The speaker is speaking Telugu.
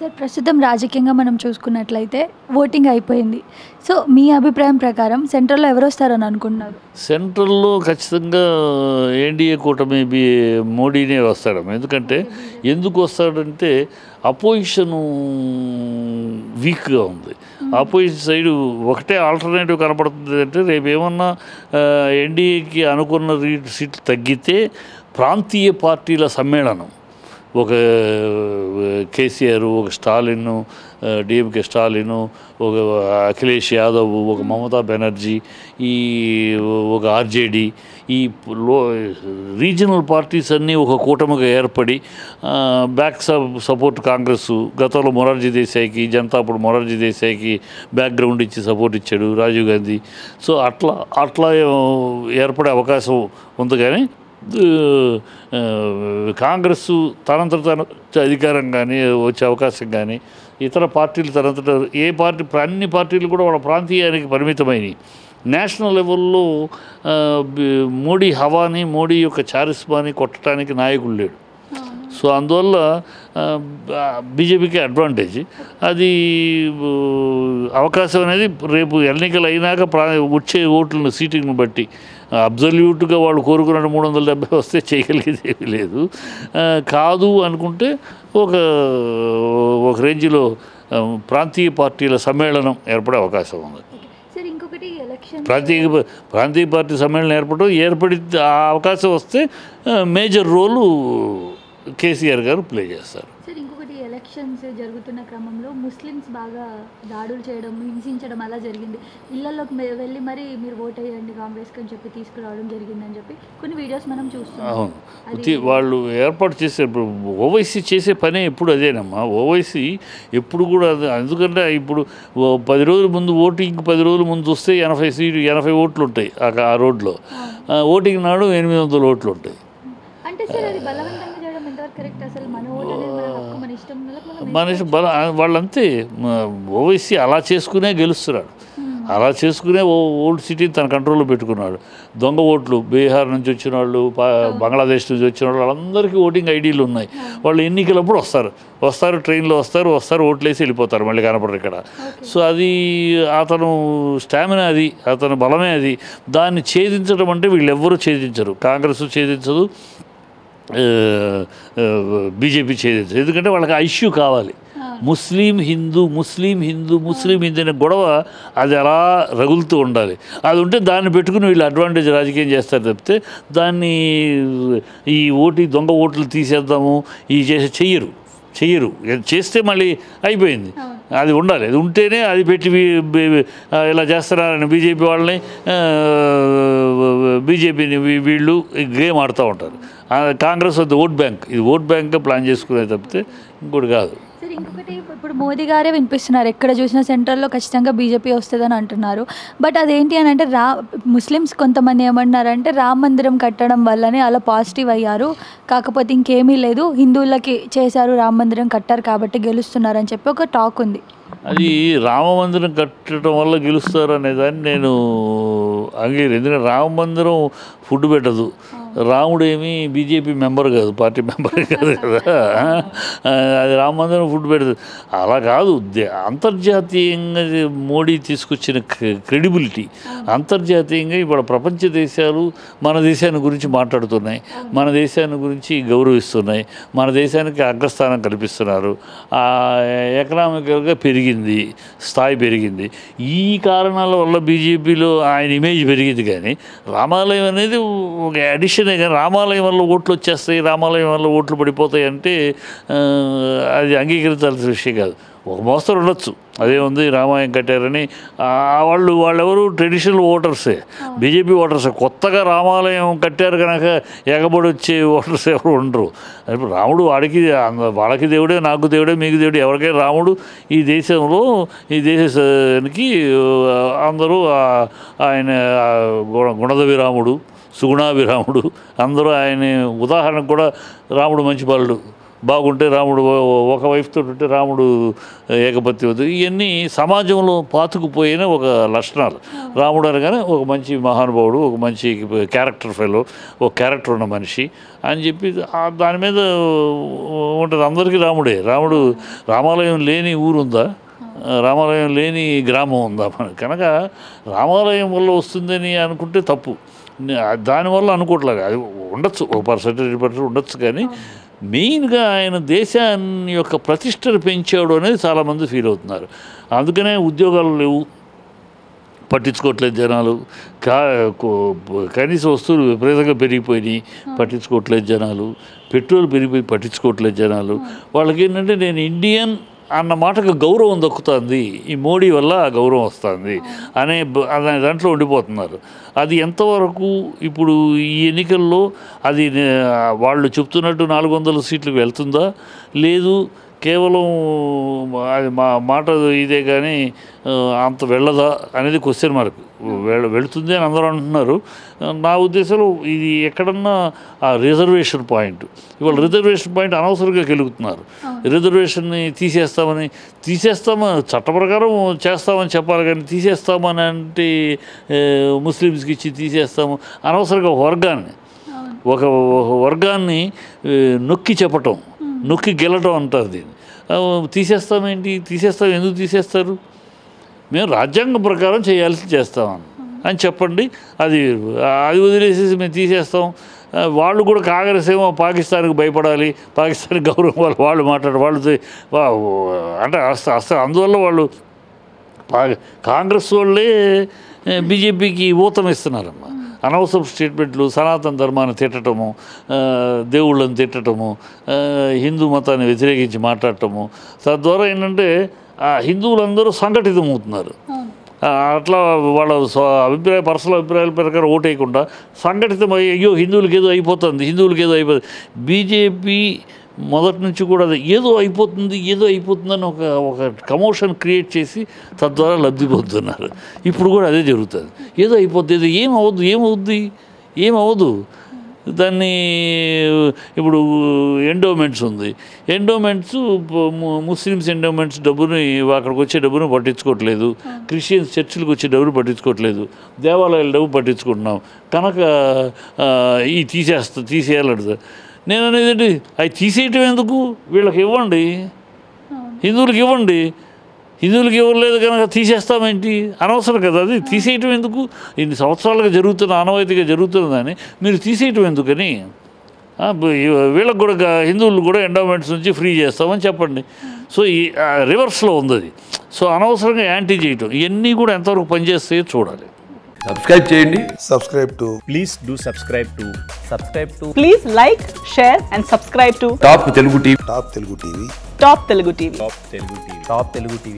సార్ ప్రస్తుతం రాజకీయంగా మనం చూసుకున్నట్లయితే ఓటింగ్ అయిపోయింది. సో మీ అభిప్రాయం ప్రకారం సెంట్రల్‌లో ఎవరొస్తారని అనుకుంటున్నారు? సెంట్రల్‌లో ఖచ్చితంగా ఎన్‌డీఏ కూటమి మోడీనే వస్తాడమ్మ. ఎందుకంటే ఎందుకు వస్తాడంటే అపోజిషను వీక్‌గా ఉంది. అపోజిషన్ సైడు ఒకటే ఆల్టర్‌నేటివ్ కనపడుతుంది అంటే రేపేమన్నా ఎన్‌డీఏకి అనుకున్న సీట్లు తగ్గితే ప్రాంతీయ పార్టీల సమ్మేళనం. ఒక కేసీఆర్, ఒక స్టాలిన్, డిఎంకే స్టాలిన్, ఒక అఖిలేష్ యాదవ్, ఒక మమతా బెనర్జీ, ఒక ఆర్జేడీ, ఈ రీజనల్ పార్టీస్ అన్నీ ఒక కూటమిగా ఏర్పడి బ్యాక్ సపోర్ట్ కాంగ్రెస్ గతంలో మొరార్జీ దేశాయికి జనతా అప్పుడు మొరార్జీ దేశాయికి బ్యాక్గ్రౌండ్ ఇచ్చి సపోర్ట్ ఇచ్చాడు రాజీవ్ గాంధీ. సో అట్లా ఏర్పడే అవకాశం ఉంది. కానీ కాంగ్రెస్ తనంతట అధికారం కానీ వచ్చే అవకాశం కానీ ఇతర పార్టీలు తనంతట అన్ని పార్టీలు కూడా వాళ్ళ ప్రాంతీయానికి పరిమితమైనవి. నేషనల్ లెవెల్లో మోడీ హవాని, మోడీ యొక్క చారిస్మాని కొట్టడానికి నాయకుడు లేడు. సో అందువల్ల బీజేపీకి అడ్వాంటేజ్. అది అవకాశం అనేది రేపు ఎన్నికలు అయినాక వచ్చే ఓట్లను సీటింగ్ను బట్టి అబ్జల్యూట్గా వాళ్ళు కోరుకున్న 370 వస్తే చేయగలిగేది ఏమీ లేదు. కాదు అనుకుంటే ఒక రేంజ్లో ప్రాంతీయ పార్టీల సమ్మేళనం ఏర్పడే అవకాశం ఉంది. ప్రాంతీయ పార్టీ సమ్మేళనం ఏర్పడి ఆ అవకాశం వస్తే మేజర్ రోలు కేసీఆర్ గారు ప్లే చేస్తారు. సార్ ఇంకొకటి ఎలక్షన్స్ జరుగుతున్న క్రమంలో ముస్లిమ్స్ బాగా దాడులు చేయడం, హింసించడం అలా జరిగింది. ఇళ్లలోకి వెళ్ళి మరి మీరు ఓట్ వేయండి కాంగ్రెస్కి అని చెప్పి తీసుకురావడం జరిగిందని చెప్పి కొన్ని వీడియోస్ మనం చూస్తున్నాం. అవును, వాళ్ళు ఏర్పాటు చేసే ఓవైసీ చేసే పనే ఎప్పుడు అదేనమ్మా. ఓవైసీ ఎప్పుడు కూడా ఎందుకంటే ఇప్పుడు 10 రోజుల ముందు ఓటింగ్ 10 రోజుల ముందు వస్తే 80 ఓట్లు ఉంటాయి ఆ రోడ్లో. ఓటింగ్ నాడు 800 ఓట్లు ఉంటాయి. అంటే సార్ అది బలవంతంగా చేయడం ఎంతవరకు కరెక్ట్? అసలు మన ఓటు అనేది మన హక్కు, మన ఇష్టం. వాళ్ళంతే ఓవైసీ అలా చేసుకునే గెలుస్తున్నాడు. అలా చేసుకునే ఓల్డ్ సిటీని తన కంట్రోల్లో పెట్టుకున్నాడు. దొంగ ఓట్లు బీహార్ నుంచి వచ్చిన వాళ్ళు, బంగ్లాదేశ్ నుంచి వచ్చిన వాళ్ళు వాళ్ళందరికీ ఓటింగ్ ఐడీలు ఉన్నాయి. వాళ్ళు ఎన్నికలప్పుడు వస్తారు ట్రైన్లో వస్తారు ఓట్లు వేసి వెళ్ళిపోతారు, మళ్ళీ కనపడరు ఇక్కడ. సో అది అతను స్టామినా, అది అతని బలమే. అది దాన్ని ఛేదించడం అంటే వీళ్ళెవ్వరూ ఛేదించరు. కాంగ్రెస్ ఛేదించదు, బీజేపీ ఛేదించదు. ఎందుకంటే వాళ్ళకి ఆ ఇష్యూ కావాలి. ముస్లిం హిందూ అనే గొడవ అది అలా రగులుతూ ఉండాలి. అది ఉంటే దాన్ని పెట్టుకుని వీళ్ళు అడ్వాంటేజ్ రాజకీయం చేస్తారు తప్పితే దాన్ని ఈ దొంగ ఓట్లు తీసేద్దాము చెయ్యరు. చేస్తే మళ్ళీ అయిపోయింది. అది ఉండాలి. అది ఉంటేనే అది పెట్టి ఇలా చేస్తున్నారని బీజేపీ వాళ్ళని బీజేపీని వీళ్ళు గేమ్ ఆడుతూ ఉంటారు. కాంగ్రెస్ వద్ద ఓట్ బ్యాంక్గా ప్లాన్ చేసుకునే తప్పితే ఇంకోటి కాదు. ఇంకొకటి ఇప్పుడు మోదీ గారే వినిపిస్తున్నారు, ఎక్కడ చూసినా సెంట్రల్లో ఖచ్చితంగా బీజేపీ వస్తుందని అంటున్నారు. బట్ అదేంటి అని అంటే ముస్లిమ్స్ కొంతమంది ఏమన్నారంటే రామ మందిరం కట్టడం వల్లనే అలా పాజిటివ్ అయ్యారు, కాకపోతే ఇంకేమీ లేదు, హిందువులకి చేశారు, రామ మందిరం కట్టారు కాబట్టి గెలుస్తున్నారని చెప్పి ఒక టాక్ ఉంది. అది రామ మందిరం కట్టడం వల్ల గెలుస్తారు అనేదాన్ని నేను ఎందుకంటే రామ మందిరం ఫుడ్ పెట్టదు. రాముడేమి బీజేపీ మెంబర్ కాదు, పార్టీ మెంబర్ కాదు కదా. అది రామ మందిరం ఫుడ్ పెడుతుంది అలా కాదు. అంతర్జాతీయంగా మోడీ తీసుకొచ్చిన క్రెడిబిలిటీ, అంతర్జాతీయంగా ఇప్పుడు ప్రపంచ దేశాలు మన దేశాన్ని గురించి మాట్లాడుతున్నాయి, మన దేశాన్ని గురించి గౌరవిస్తున్నాయి, మన దేశానికి అగ్రస్థానం కల్పిస్తున్నారు. ఎకనామికల్గా స్థాయి పెరిగింది. ఈ కారణాల వల్ల బీజేపీలో ఆయన ఇమేజ్ పెరిగింది. కానీ రామాలయం అనేది ఒక అడిషనే. కానీ రామాలయం వల్ల ఓట్లు వచ్చేస్తాయి, రామాలయం వల్ల ఓట్లు పడిపోతాయి అంటే అది అంగీకరించాల్సిన విషయం కాదు. ఒక మోస్తరు ఉండొచ్చు, అదే ఉంది రామాలయం కట్టారని. వాళ్ళెవరు ట్రెడిషనల్ ఓటర్సే, బీజేపీ ఓటర్సే. కొత్తగా రామాలయం కట్టారు కనుక ఎగబడి వచ్చే ఓటర్స్ ఎవరు ఉండరు. ఇప్పుడు రాముడు వాళ్ళకి దేవుడే, నాకు దేవుడే, మీకు దేవుడే, ఎవరికైనా రాముడు ఈ దేశానికి అందరూ ఆయన గుణదవిరాముడు, సుగుణాభిరాముడు, అందరూ ఆయన ఉదాహరణకు కూడా రాముడు మంచి బాలుడు, బాగుంటే రాముడు ఒక వైఫ్తో ఉంటే రాముడు ఏకపత్తి వద్దు, ఇవన్నీ సమాజంలో పాతుకుపోయిన ఒక లక్షణాలు. రాముడు అనగానే ఒక మంచి మహానుభావుడు, ఒక మంచి క్యారెక్టర్ ఫెలో, ఒక క్యారెక్టర్ ఉన్న మనిషి అని చెప్పి దాని మీద ఉంటుంది. అందరికీ రాముడే. రామాలయం లేని ఊరుందా? రామాలయం లేని గ్రామం ఉందా? కనుక రామాలయం వల్ల వస్తుందని అనుకుంటే తప్పు. దానివల్ల అనుకోవట్లేదు. అది ఉండొచ్చు, ఒక పర్సెంటేజ్ ఉండొచ్చు, కానీ మెయిన్గా ఆయన దేశాన్ని యొక్క ప్రతిష్టను పెంచాడు అనేది చాలామంది ఫీల్ అవుతున్నారు. అందుకనే ఉద్యోగాలు లేవు, పట్టించుకోవట్లేదు జనాలు. కనీస వస్తువులు విపరీతంగా పెరిగిపోయినాయి, పట్టించుకోవట్లేదు జనాలు. పెట్రోల్ పెరిగిపోయి పట్టించుకోవట్లేదు జనాలు. వాళ్ళకి ఏంటంటే నేను ఇండియన్ అన్న మాటకు గౌరవం దక్కుతుంది, ఈ మోడీ వల్ల ఆ గౌరవం వస్తుంది అనే దాంట్లో ఉండిపోతున్నారు. అది ఎంతవరకు ఇప్పుడు ఈ ఎన్నికల్లో అది వాళ్ళు చెప్తున్నట్టు 400 సీట్లకు వెళ్తుందా, లేదు కేవలం అది మాట ఇదే కానీ అంత వెళ్ళదా అనేది క్వశ్చన్ మార్క్. వెళుతుంది అని అందరూ అంటున్నారు. నా ఉద్దేశంలో ఇది ఎక్కడన్నా ఆ రిజర్వేషన్ పాయింట్, ఇవాళ రిజర్వేషన్ పాయింట్ అనవసరంగా గెలుగుతున్నారు. రిజర్వేషన్ని తీసేస్తామని చట్ట ప్రకారం చేస్తామని చెప్పాలి, కానీ తీసేస్తామని అంటే ముస్లిమ్స్కి ఇచ్చి తీసేస్తాము అనవసరంగా ఒక వర్గాన్ని నొక్కి చెప్పటం, నొక్కి గెలటం అంటారు దీన్ని. తీసేస్తామేంటి? ఎందుకు తీసేస్తారు? మేము రాజ్యాంగం ప్రకారం చేస్తామని అని చెప్పండి. అది వదిలేసేసి మేము తీసేస్తాం. వాళ్ళు కూడా కాంగ్రెస్ ఏమో పాకిస్తాన్కి భయపడాలి, పాకిస్తాన్ గౌరవం వాళ్ళు మాట్లాడారు, అంటే అసలు అందువల్ల వాళ్ళు కాంగ్రెస్ వాళ్ళే బీజేపీకి ఊతం ఇస్తున్నారమ్మా. అనవసరం స్టేట్మెంట్లు, సనాతన ధర్మాన్ని తిట్టడము, దేవుళ్ళని తిట్టడము, హిందూ మతాన్ని వ్యతిరేకించి మాట్లాడటము, తద్వారా ఏంటంటే హిందువులందరూ సంఘటితమవుతున్నారు. అట్లా వాళ్ళ పర్సనల్ అభిప్రాయాల ప్రకారం ఓటేయకుండా సంఘటితమై అయ్యో హిందువులకి ఏదో అయిపోతుంది. బీజేపీ మొదటి నుంచి కూడా ఏదో అయిపోతుందని ఒక కమోషన్ క్రియేట్ చేసి తద్వారా లబ్ధి పొందుతున్నారు. ఇప్పుడు కూడా అదే జరుగుతుంది. ఏదో అయిపోతుంది, ఏమవుద్ది దాన్ని. ఇప్పుడు ఎండోమెంట్స్ ఉంది, ముస్లిమ్స్ ఎండోమెంట్స్ డబ్బుని, అక్కడికి వచ్చే డబ్బును పట్టించుకోవట్లేదు. క్రిస్టియన్స్ చర్చిలకు వచ్చే డబ్బును పట్టించుకోవట్లేదు. దేవాలయాల డబ్బు పట్టించుకుంటున్నాం. కనుక ఈ తీసేయాలంటే నేను అనేది అవి తీసేయటం ఎందుకు? వీళ్ళకి ఇవ్వండి, హిందువులకి ఇవ్వలేదు కనుక తీసేస్తామేంటి? అనవసరం కదా. అది తీసేయటం ఎందుకు? ఇన్ని సంవత్సరాలుగా జరుగుతున్న ఆనవాయితీగా జరుగుతున్నదని మీరు తీసేయటం ఎందుకని? వీళ్ళకి కూడా హిందువులు కూడా ఎండోమెంట్స్ నుంచి ఫ్రీ చేస్తామని చెప్పండి. సో ఈ రివర్స్లో ఉంది అది. సో అనవసరంగా యాంటీ చేయటం, ఇవన్నీ కూడా ఎంతవరకు పనిచేస్తాయో చూడాలి. సబ్స్క్రైబ్ చేయండి. Please like, share and subscribe to top Telugu TV. Top Telugu TV.